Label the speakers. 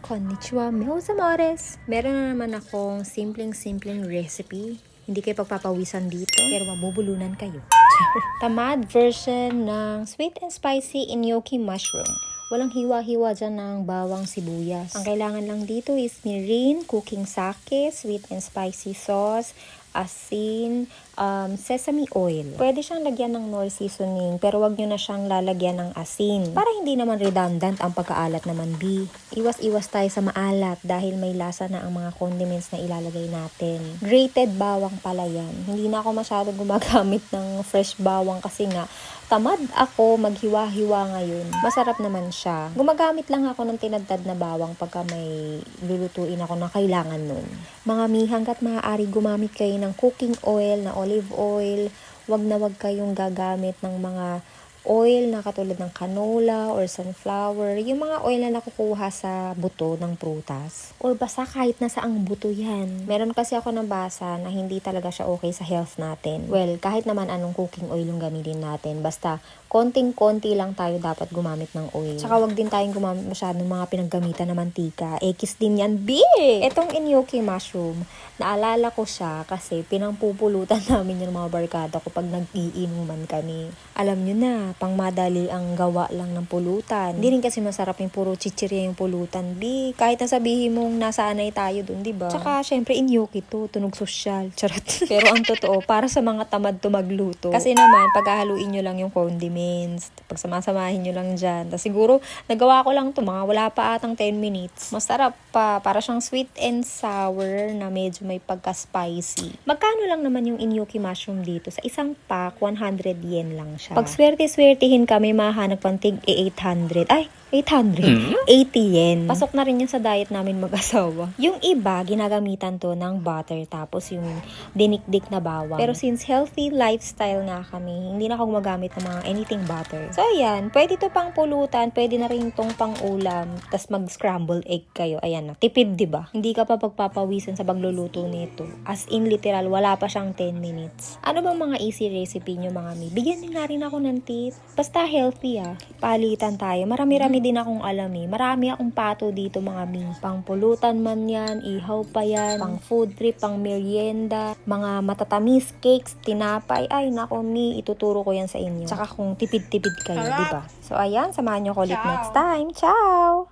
Speaker 1: Konnichiwa, meus amores! Meron na naman akong simpleng recipe. Hindi kayo pagpapawisan dito, pero mabubulunan kayo. Tamad version ng sweet and spicy gnocchi mushroom. Walang hiwa-hiwa dyan ng bawang sibuyas. Ang kailangan lang dito is mirin, cooking sake, sweet and spicy sauce, asin, sesame oil. Pwede siyang lagyan ng Knorr seasoning, pero wag nyo na siyang lalagyan ng asin. Para hindi naman redundant ang pagkaalat naman, B. Iwas-iwas tayo sa maalat dahil may lasa na ang mga condiments na ilalagay natin. Grated bawang pala yan. Hindi na ako masyadong gumagamit ng fresh bawang kasi nga, tamad ako maghiwa-hiwa ngayon. Masarap naman siya. Gumagamit lang ako ng tinadtad na bawang pagka may lulutuin ako na kailangan nun. Mga mi, hanggat maaari gumamit kayo ng cooking oil, na olive oil. Wag na wag kayong gagamit ng mga oil na katulad ng canola or sunflower. Yung mga oil na nakukuha sa buto ng prutas. Or basta kahit nasa ang buto yan. Meron kasi ako nabasa na hindi talaga siya okay sa health natin. Well, kahit naman anong cooking oil yung gamitin natin. Basta konting-konti lang tayo dapat gumamit ng oil. Tsaka wag din tayong gumamit masyadong mga pinaggamitan na mantika. Ekis din yan, big! Etong gnocchi mushroom, naalala ko siya kasi pinangpupulutan namin yung mga barkada ko pag nag-iinuman kami. Alam nyo na, pang madali ang gawa lang ng pulutan. Hindi rin kasi masarap yung puro chichirya yung pulutan, B. Kahit na sabihin mong nasanay tayo dun, diba? Tsaka, syempre, gnocchi to, tunog sosyal. Charot. Pero ang totoo, para sa mga tamad to magluto. Kasi naman, paghahaluin nyo lang yung condiments, pagsamasamahin nyo lang dyan. Tapos siguro, nagawa ko lang to, mga wala pa atang 10 minutes. Masarap pa, para siyang sweet and sour na medyo may pagka-spicy. Magkano lang naman yung gnocchi mushroom dito? Sa isang pack, 100 yen lang siya. Pag swerte-swertihin kami, mahanap pang tig 800. Ay, 800? 80 yen. Pasok na rin yun sa diet namin mag-asawa. Yung iba, ginagamitan to ng butter tapos yung dinikdik na bawang. Pero since healthy lifestyle nga kami, hindi na ako gumagamit ng mga anything butter. So, ayan. Pwede to pang pulutan. Pwede na rin tong pang ulam. Tapos mag-scramble egg kayo. Ayan na. Tipid, diba? Hindi ka pa pagpapawisan sa pagluluto nito. As in, literal, wala pa siyang 10 minutes. Ano bang mga easy recipe nyo, mga mi? Bigyan nyo na rin ako ng tip. Basta healthy, Palitan tayo. Marami-rami din akong alam, Marami akong pato dito, mga mi. Pang pulutan man yan, ihaw pa yan, pang food trip, pang merienda, mga matatamis, cakes, tinapay. Ay, nako, mi, ituturo ko yan sa inyo. Tsaka kung tipid-tipid kayo, diba? So, ayan, samahan nyo ko ulit next time. Ciao!